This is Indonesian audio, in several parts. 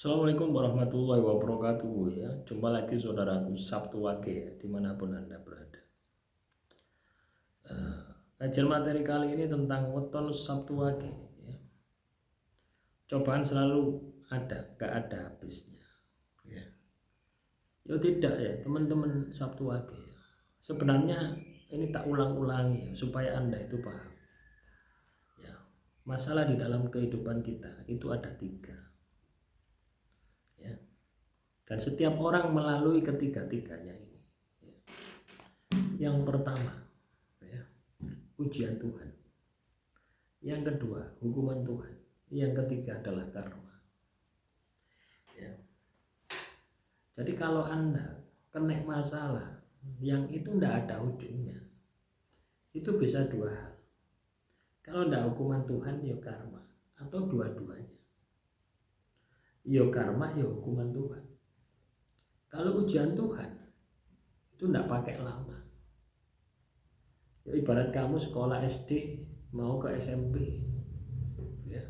Assalamualaikum warahmatullahi wabarakatuh ya. Jumpa lagi saudaraku Sabtu Wage ya, dimanapun Anda berada. Kajian materi kali ini tentang weton Sabtu Wage ya. Cobaan selalu ada, gak ada habisnya ya. Ya tidak ya teman-teman Sabtu Wage ya. Sebenarnya ini tak ulang-ulangi ya, supaya Anda itu paham ya. Masalah di dalam kehidupan kita itu ada 3 ya. Dan setiap orang melalui ketiga-tiganya ini ya. Yang pertama ya, ujian Tuhan. Yang kedua, hukuman Tuhan. Yang ketiga adalah karma ya. Jadi kalau Anda kena masalah yang itu tidak ada ujungnya, itu bisa 2 hal. Kalau tidak hukuman Tuhan, ya karma, atau dua-duanya. Ya karma, ya hukuman Tuhan. Kalau ujian Tuhan itu tidak pakai lama ya. Ibarat kamu sekolah SD mau ke SMP ya,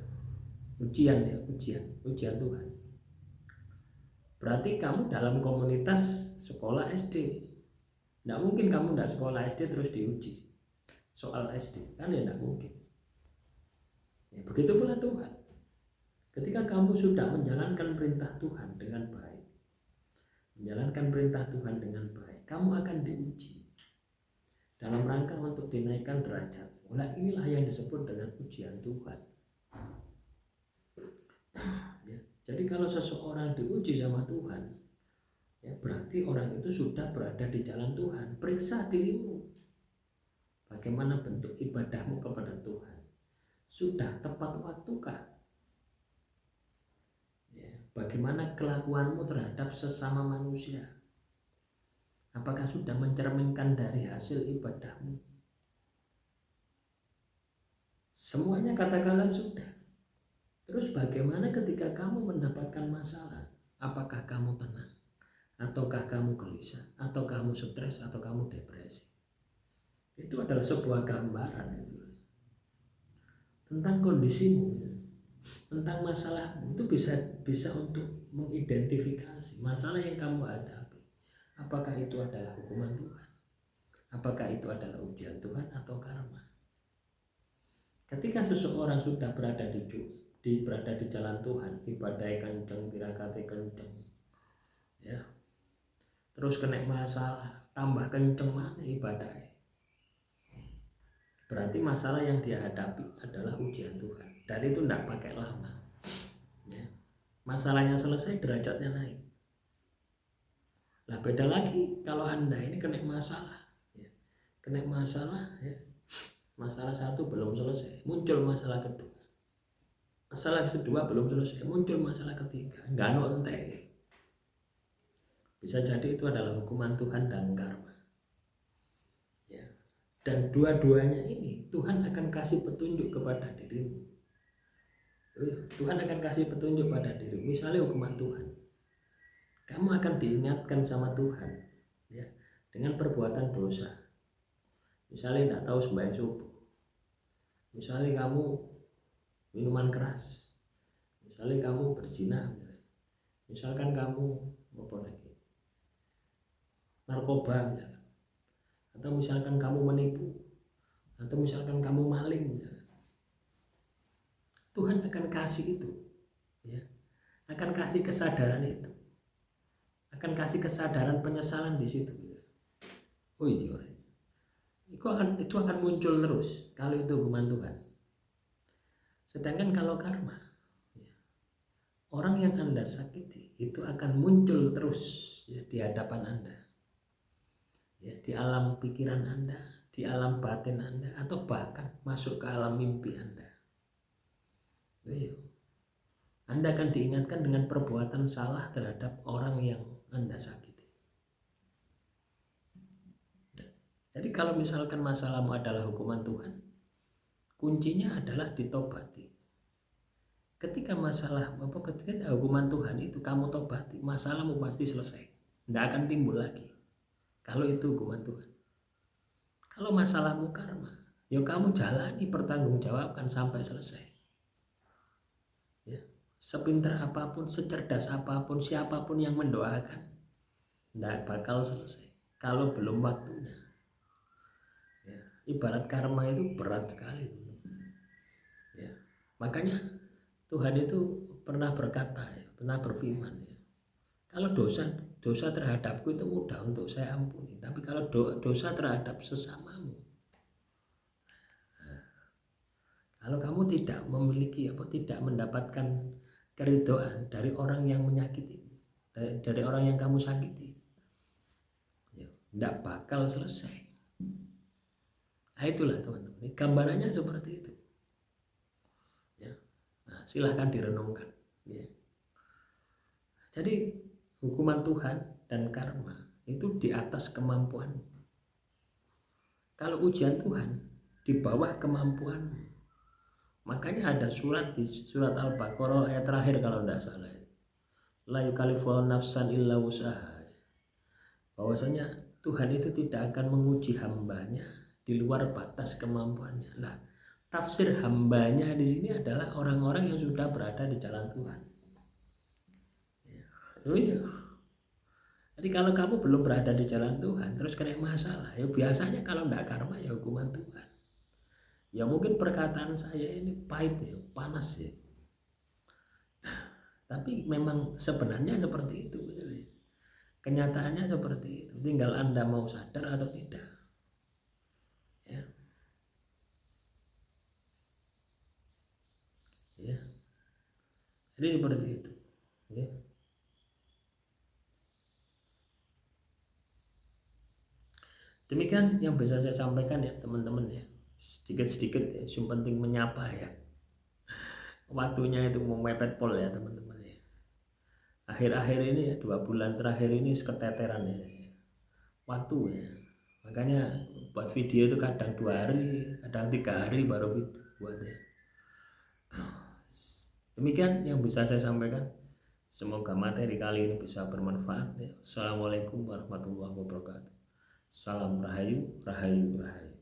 ujian Tuhan. Berarti kamu dalam komunitas sekolah SD. Tidak mungkin kamu tidak sekolah SD terus diuji soal SD, kan ya tidak mungkin ya. Begitu pula Tuhan. Ketika kamu sudah menjalankan perintah Tuhan dengan baik, kamu akan diuji dalam rangka untuk dinaikkan derajat. Nah, inilah yang disebut dengan ujian Tuhan ya. Jadi kalau seseorang diuji sama Tuhan ya, berarti orang itu sudah berada di jalan Tuhan. Periksa dirimu, bagaimana bentuk ibadahmu kepada Tuhan. Sudah tepat waktukah ya? Bagaimana kelakuanmu terhadap sesama manusia? Apakah sudah mencerminkan dari hasil ibadahmu? Semuanya katakanlah sudah. Terus bagaimana ketika kamu mendapatkan masalah? Apakah kamu tenang? Ataukah kamu gelisah? Atau kamu stres? Atau kamu depresi? Itu adalah sebuah gambaran itu tentang kondisimu ya. Tentang masalahmu. Itu bisa untuk mengidentifikasi masalah yang kamu hadapi. Apakah itu adalah hukuman Tuhan? Apakah itu adalah ujian Tuhan atau karma? Ketika seseorang sudah berada di jalan Tuhan, ibadah kenceng, tirakate kenceng ya, terus kena masalah tambah kenceng mana ibadahnya, berarti masalah yang dia hadapi adalah ujian Tuhan. Dan itu tidak pakai lama ya. Masalahnya selesai, derajatnya naik. Nah beda lagi kalau Anda ini kena masalah ya. Masalah 1 belum selesai, muncul masalah kedua. Masalah kedua belum selesai, muncul masalah ketiga. Enggak nontek. Bisa jadi itu adalah hukuman Tuhan dan karma ya. Dan dua-duanya ini Tuhan akan kasih petunjuk kepada dirimu. Tuhan akan kasih petunjuk pada dirimu. Misalnya hukuman Tuhan, kamu akan diingatkan sama Tuhan ya, dengan perbuatan dosa. Misalnya tidak tahu sembahyang subuh, misalnya kamu minuman keras, misalnya kamu berzina, misalkan kamu narkoba, atau misalkan kamu menipu, atau misalkan kamu maling, Tuhan akan kasih itu ya, akan kasih kesadaran itu, akan kasih kesadaran penyesalan di situ. Oh iya, itu akan muncul terus kalau itu hukuman Tuhan. Sedangkan kalau karma ya, orang yang Anda sakiti itu akan muncul terus ya, di hadapan Anda ya, di alam pikiran Anda, di alam batin Anda, atau bahkan masuk ke alam mimpi Anda ya. Anda akan diingatkan dengan perbuatan salah terhadap orang yang Anda sakiti. Jadi kalau misalkan masalahmu adalah hukuman Tuhan, kuncinya adalah ditobati. Ketika hukuman Tuhan itu kamu tobati, masalahmu pasti selesai, tidak akan timbul lagi. Kalau itu hukuman Tuhan. Kalau masalahmu karma, ya kamu jalani, pertanggungjawabkan sampai selesai ya. sepintar apapun, secerdas apapun, siapapun yang mendoakan, tidak bakal selesai kalau belum waktunya. Ya, ibarat karma itu berat sekali. Ya, makanya Tuhan itu pernah berkata, ya, pernah berfirman, ya, kalau dosa terhadapku itu mudah untuk saya ampuni, tapi kalau dosa terhadap sesamamu, kalau kamu tidak memiliki tidak mendapatkan keridhaan dari orang yang menyakiti, dari orang yang kamu sakiti, ya, tidak bakal selesai. Nah, itulah teman-teman, gambarannya seperti itu. Ya. Nah, silahkan direnungkan. Ya. Jadi hukuman Tuhan dan karma itu di atas kemampuan. Kalau ujian Tuhan di bawah kemampuan. Makanya ada surat di surat Al-Baqarah ayat terakhir kalau tidak salah. La yukallifu nafsan illa wus'aha. Bahwasanya Tuhan itu tidak akan menguji hambanya di luar batas kemampuannya. Lah, tafsir hambanya di sini adalah orang-orang yang sudah berada di jalan Tuhan. Oh iya. Jadi kalau kamu belum berada di jalan Tuhan terus kena masalah, ya biasanya kalau tidak karma ya hukuman Tuhan. Ya mungkin perkataan saya ini pahit ya, panas ya. Tapi memang sebenarnya seperti itu, gitu ya. Kenyataannya seperti itu. Tinggal Anda mau sadar atau tidak. Ya. Ya. Jadi seperti itu. Ya. Demikian yang bisa saya sampaikan ya teman-teman ya. Sedikit-sedikit ya, yang penting menyapa ya. Waktunya itu mau mepet pol ya teman-teman ya. Akhir-akhir ini ya, 2 bulan terakhir ini keteteran ya. Waktu ya. Makanya buat video itu kadang 2 hari, kadang 3 hari baru buat ya. Demikian yang bisa saya sampaikan. Semoga materi kali ini bisa bermanfaat ya. Assalamualaikum warahmatullahi wabarakatuh. Salam rahayu, rahayu, rahayu.